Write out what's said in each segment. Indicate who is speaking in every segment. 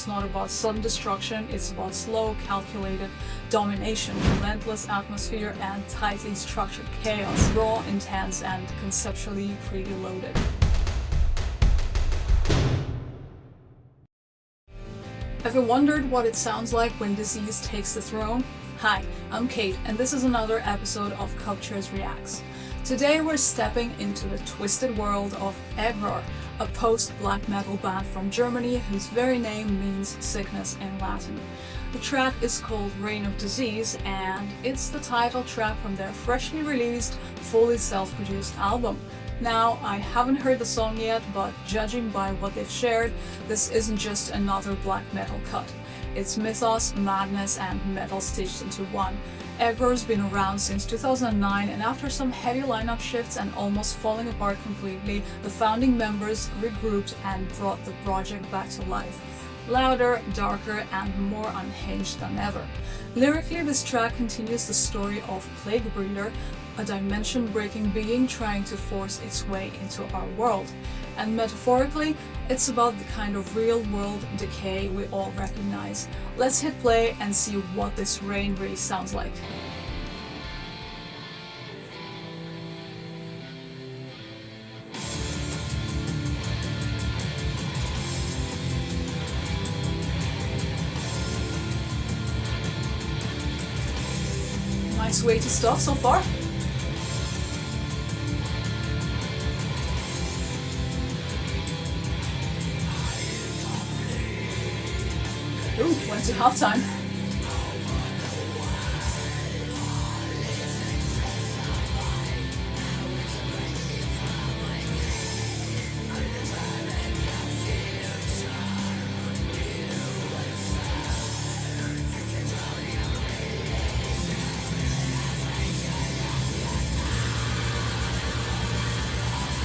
Speaker 1: It's not about sudden destruction, it's about slow, calculated domination, relentless atmosphere, and tightly structured chaos, raw, intense, and conceptually pretty loaded. Have you wondered what it sounds like when disease takes the throne? Hi, I'm Kate, and this is another episode of Cupchairs Reacts. Today we're stepping into the twisted world of Aegror, a post-black metal band from Germany whose very name means sickness in Latin. The track is called Reign of Disease, and it's the title track from their freshly released, fully self-produced album. Now, I haven't heard the song yet, but judging by what they've shared, this isn't just another black metal cut. It's mythos, madness, and metal stitched into one. Aegror's been around since 2009, and after some heavy lineup shifts and almost falling apart completely, the founding members regrouped and brought the project back to life. Louder, darker, and more unhinged than ever. Lyrically, this track continues the story of Plaguebreeder, a dimension-breaking being trying to force its way into our world. And metaphorically, it's about the kind of real-world decay we all recognize. Let's hit play and see what this reign really sounds like. Nice weighty stuff so far. Ooh, went to halftime.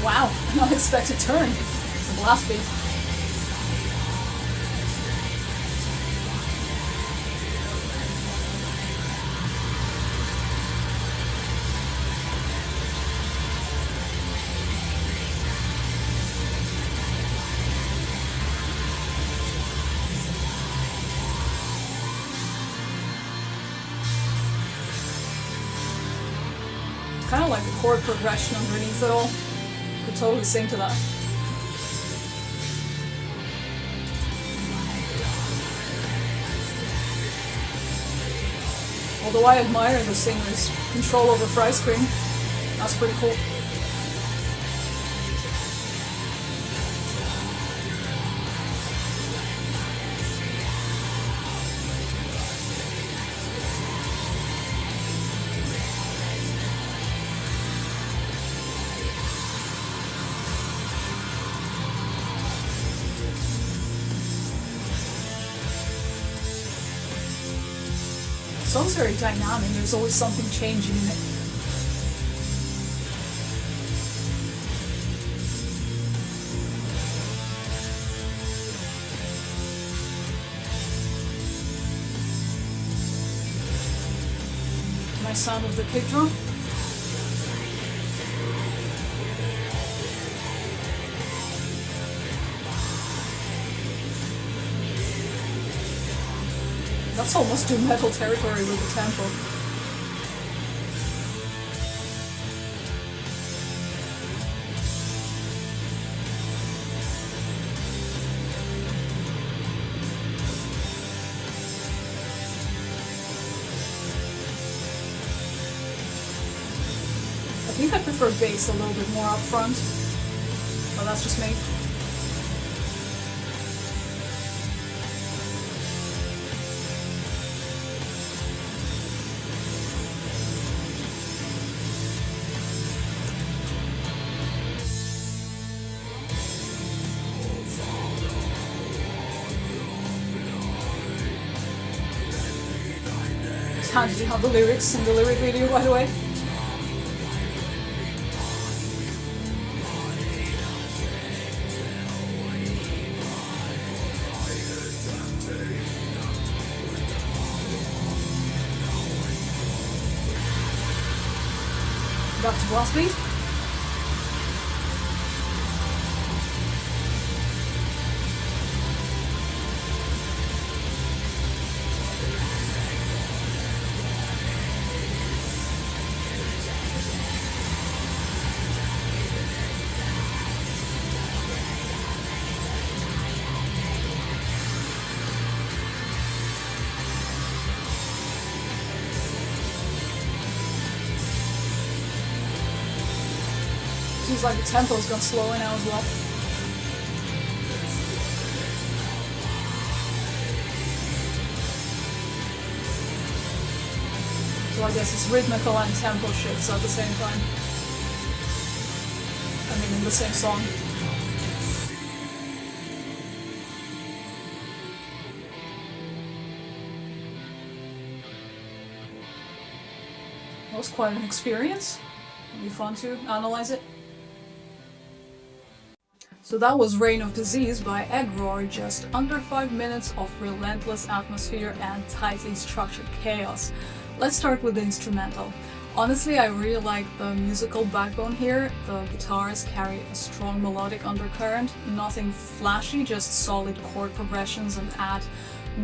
Speaker 1: Wow, an unexpected turn. The blast beat. Kind of like the chord progression underneath it all. Could totally sing to that. Although I admire the singer's control over fry screen, that's pretty cool. The song's very dynamic, there's always something changing in it. Nice sound of the kick drum. That's almost doom metal territory with the tempo. I think I prefer bass a little bit more up front, but that's just me. How did you have the lyrics in the lyric video, by the way? Back to blast beat. Seems like the tempo's gone slower now as well. So I guess it's rhythmical and tempo shifts at the same time. I mean, in the same song. That was quite an experience. It'll be fun to analyze it. So that was Reign of Disease by Aegror, just under 5 minutes of relentless atmosphere and tightly structured chaos. Let's start with the instrumental. Honestly, I really like the musical backbone here. The guitars carry a strong melodic undercurrent, nothing flashy, just solid chord progressions and add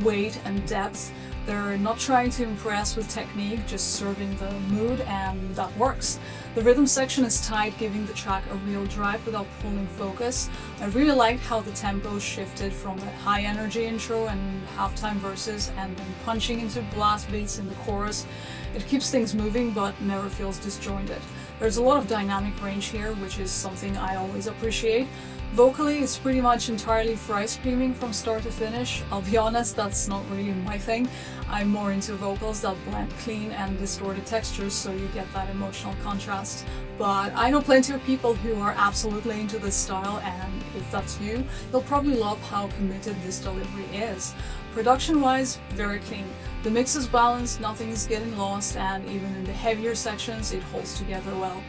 Speaker 1: weight and depth. They're not trying to impress with technique, just serving the mood, and that works. The rhythm section is tight, giving the track a real drive without pulling focus. I really liked how the tempo shifted from that high energy intro and halftime verses and then punching into blast beats in the chorus. It keeps things moving but never feels disjointed. There's a lot of dynamic range here, which is something I always appreciate. Vocally, it's pretty much entirely fry screaming from start to finish. I'll be honest, that's not really my thing. I'm more into vocals that blend clean and distorted textures, so you get that emotional contrast. But I know plenty of people who are absolutely into this style, and if that's you, you'll probably love how committed this delivery is. Production-wise, very clean. The mix is balanced, nothing is getting lost, and even in the heavier sections, it holds together well.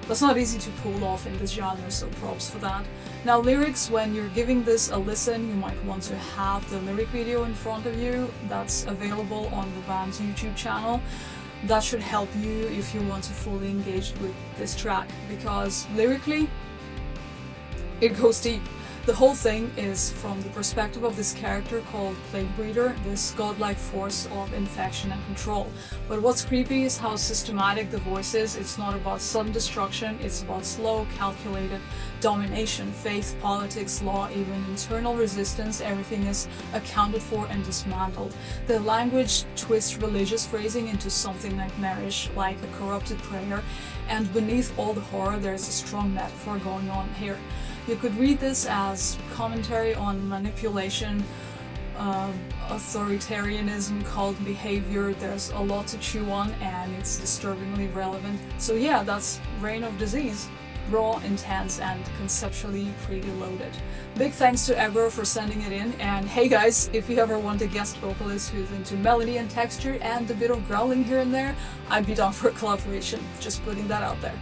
Speaker 1: That's not easy to pull off in this genre, so props for that. Now lyrics, when you're giving this a listen, you might want to have the lyric video in front of you. That's available on the band's YouTube channel. That should help you if you want to fully engage with this track, because lyrically, it goes deep. The whole thing is from the perspective of this character called Plaguebreeder, this godlike force of infection and control. But what's creepy is how systematic the voice is. It's not about sudden destruction, it's about slow, calculated domination, faith, politics, law, even internal resistance. Everything is accounted for and dismantled. The language twists religious phrasing into something nightmarish, like a corrupted prayer, and beneath all the horror there's a strong metaphor going on here. You could read this as commentary on manipulation, authoritarianism, cult behavior. There's a lot to chew on and it's disturbingly relevant. So yeah, that's Reign of Disease. Raw, intense, and conceptually pretty loaded. Big thanks to Aegror for sending it in, and hey guys, if you ever want a guest vocalist who's into melody and texture and a bit of growling here and there, I'd be down for a collaboration, just putting that out there.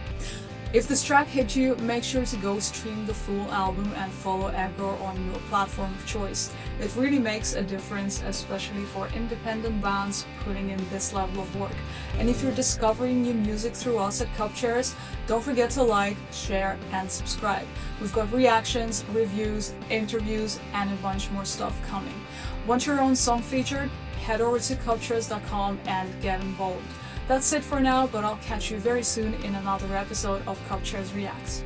Speaker 1: If this track hit you, make sure to go stream the full album and follow Aegror on your platform of choice. It really makes a difference, especially for independent bands putting in this level of work. And if you're discovering new music through us at Cupchairs, don't forget to like, share, and subscribe. We've got reactions, reviews, interviews, and a bunch more stuff coming. Want your own song featured? Head over to cupchairs.com and get involved. That's it for now, but I'll catch you very soon in another episode of Cupchairs Reacts.